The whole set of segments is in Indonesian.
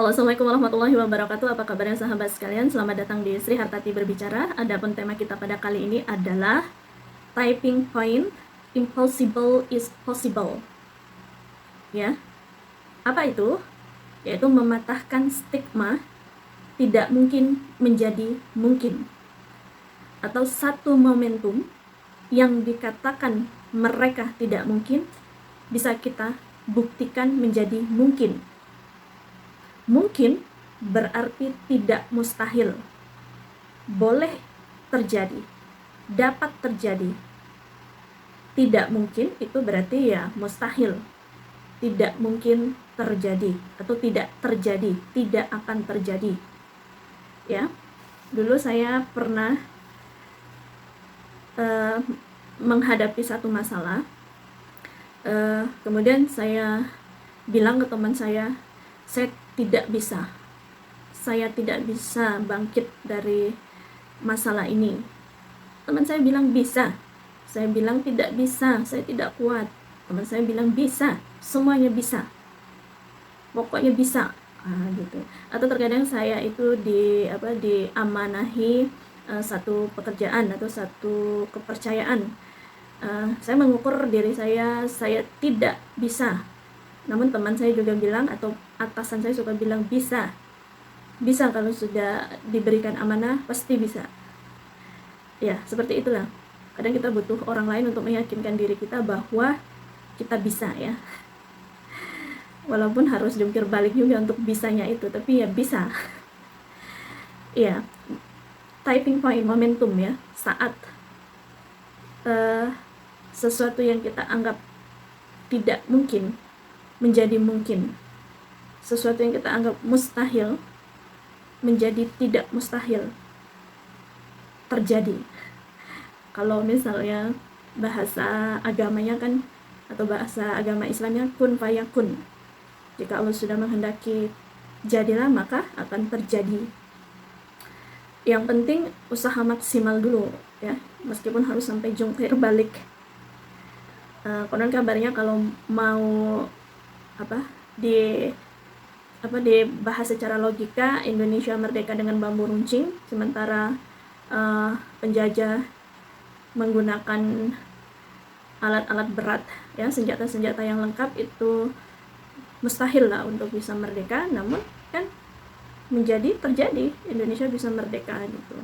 Halo, assalamualaikum warahmatullahi wabarakatuh. Apa kabarnya sahabat sekalian? Selamat datang di Sri Hartati Berbicara. Adapun tema kita pada kali ini adalah typing point, impossible is possible. Ya, apa itu? Yaitu mematahkan stigma tidak mungkin menjadi mungkin, atau satu momentum yang dikatakan mereka tidak mungkin bisa kita buktikan menjadi mungkin. Mungkin berarti tidak mustahil. Boleh terjadi, dapat terjadi. Tidak mungkin itu berarti ya mustahil. Tidak mungkin terjadi atau tidak terjadi, tidak akan terjadi. Ya. Dulu saya pernah menghadapi satu masalah. Kemudian saya bilang ke teman saya tidak bisa. Saya tidak bisa bangkit dari masalah ini. Teman saya bilang bisa. Saya bilang tidak bisa, saya tidak kuat. Teman saya bilang bisa, semuanya bisa. Pokoknya bisa. Gitu. Atau terkadang saya itu diamanahi satu pekerjaan atau satu kepercayaan. Saya mengukur diri saya tidak bisa. Namun teman saya juga bilang, atau atasan saya suka bilang bisa. Bisa, kalau sudah diberikan amanah pasti bisa. Ya, seperti itulah. Kadang kita butuh orang lain untuk meyakinkan diri kita bahwa kita bisa, ya. Walaupun harus jungkir balik juga untuk bisanya itu, tapi ya bisa. Ya, typing point, momentum, ya. Saat sesuatu yang kita anggap tidak mungkin menjadi mungkin, sesuatu yang kita anggap mustahil menjadi tidak mustahil terjadi. Kalau misalnya bahasa agamanya kan, atau bahasa agama Islamnya kun fayakun. Jika Allah sudah menghendaki jadilah, maka akan terjadi. Yang penting usaha maksimal dulu, ya, meskipun harus sampai jungkir balik. Konon kabarnya kalau mau dibahas secara logika, Indonesia merdeka dengan bambu runcing, sementara penjajah menggunakan alat-alat berat, ya, senjata-senjata yang lengkap, itu mustahil lah untuk bisa merdeka. Namun kan terjadi, Indonesia bisa merdeka gitu.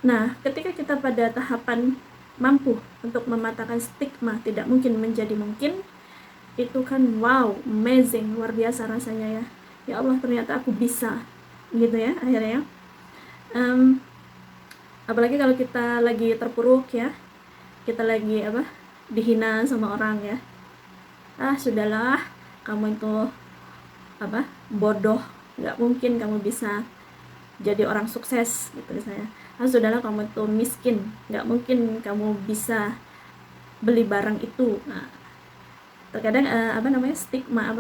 Nah, ketika kita pada tahapan mampu untuk mematahkan stigma tidak mungkin menjadi mungkin, itu kan wow, amazing, luar biasa rasanya, ya. Ya Allah, ternyata aku bisa, gitu ya, akhirnya. Apalagi kalau kita lagi terpuruk, ya, kita lagi dihina sama orang, ya. Sudahlah, kamu itu bodoh, nggak mungkin kamu bisa jadi orang sukses, gitu misalnya. Sudahlah, kamu itu miskin, nggak mungkin kamu bisa beli barang itu. Nah, terkadang stigma,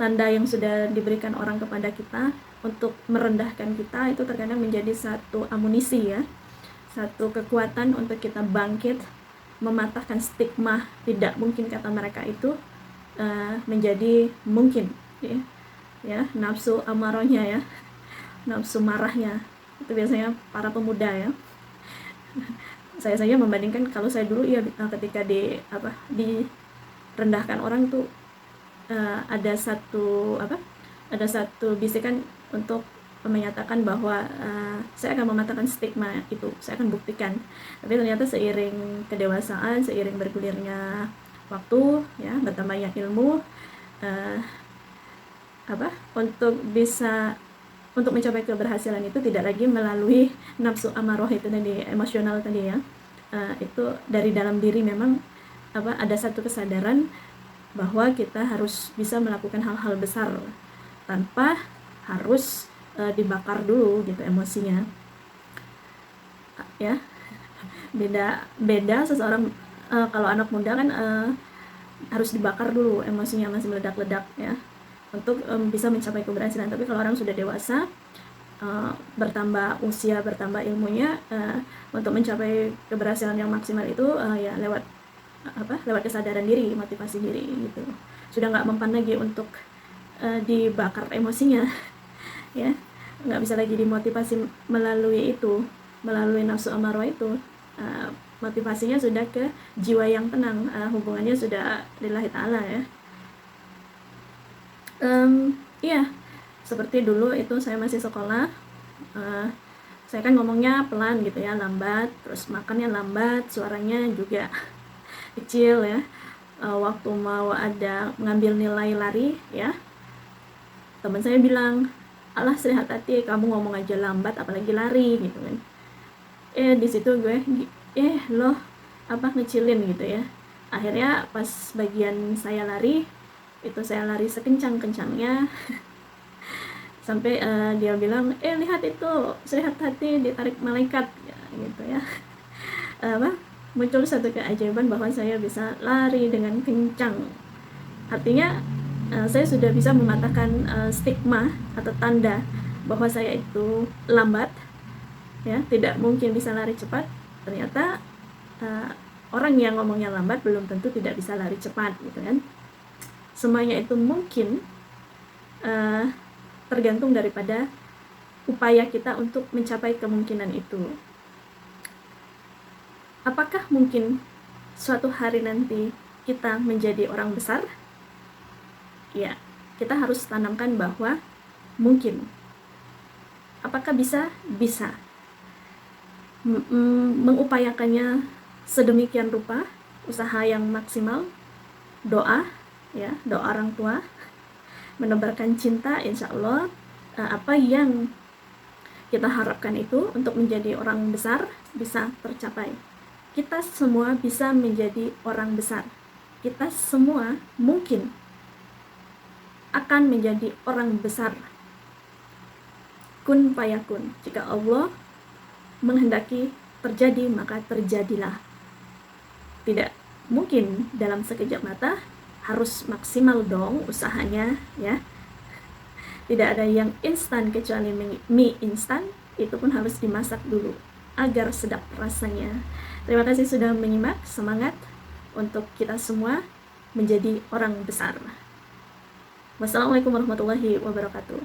tanda yang sudah diberikan orang kepada kita untuk merendahkan kita, itu terkadang menjadi satu amunisi, ya, satu kekuatan untuk kita bangkit, mematahkan stigma tidak mungkin kata mereka itu menjadi mungkin, ya, nafsu amarohnya, ya, nafsu marahnya, itu biasanya para pemuda, ya. Saya saja membandingkan, kalau saya dulu, ya, ketika direndahkan orang tuh ada satu bisikan untuk menyatakan bahwa saya akan mematahkan stigma itu, saya akan buktikan. Tapi ternyata seiring kedewasaan, seiring bergulirnya waktu, ya, bertambahnya ilmu, untuk mencapai keberhasilan itu tidak lagi melalui nafsu amaroh itu tadi, emosional tadi, ya. Itu dari dalam diri memang ada satu kesadaran bahwa kita harus bisa melakukan hal-hal besar tanpa harus dibakar dulu, gitu, emosinya, ya. Beda seseorang, kalau anak muda kan harus dibakar dulu emosinya, masih meledak-ledak, ya, untuk bisa mencapai keberhasilan. Tapi kalau orang sudah dewasa, bertambah usia, bertambah ilmunya, untuk mencapai keberhasilan yang maksimal itu ya lewat kesadaran diri, motivasi diri, gitu. Sudah nggak mempan lagi untuk dibakar emosinya ya, nggak bisa lagi dimotivasi melalui itu, melalui nafsu amarah itu. Motivasinya sudah ke jiwa yang tenang, hubungannya sudah lillahi ta'ala ya. Iya, seperti dulu itu saya masih sekolah, saya kan ngomongnya pelan gitu ya, lambat, terus makannya lambat, suaranya juga kecil ya. Waktu mau ada ngambil nilai lari ya, teman saya bilang, alah Sri Hartati, kamu ngomong aja lambat apalagi lari gitu kan. Di situ gue loh ngecilin gitu ya. Akhirnya pas bagian saya lari, itu saya lari sekencang-kencangnya sampai dia bilang, lihat itu Sri Hartati ditarik malaikat ya, gitu ya. Muncul satu keajaiban bahwa saya bisa lari dengan kencang. Artinya saya sudah bisa mematahkan stigma atau tanda bahwa saya itu lambat ya, tidak mungkin bisa lari cepat. Ternyata orang yang ngomongnya lambat belum tentu tidak bisa lari cepat gitu kan. Semuanya itu mungkin tergantung daripada upaya kita untuk mencapai kemungkinan itu. Apakah mungkin suatu hari nanti kita menjadi orang besar? Ya, kita harus tanamkan bahwa mungkin. Apakah bisa? Bisa. Mengupayakannya sedemikian rupa, usaha yang maksimal, doa ya, doa orang tua, menebarkan cinta, insya Allah apa yang kita harapkan itu untuk menjadi orang besar bisa tercapai. Kita semua bisa menjadi orang besar. Kita semua mungkin akan menjadi orang besar. Kun fayakun. Jika Allah menghendaki terjadi, maka terjadilah. Tidak mungkin dalam sekejap mata, harus maksimal dong usahanya ya. Tidak ada yang instan kecuali mie instan, itu pun harus dimasak dulu agar sedap rasanya. Terima kasih sudah menyimak. Semangat untuk kita semua menjadi orang besar. Wassalamualaikum warahmatullahi wabarakatuh.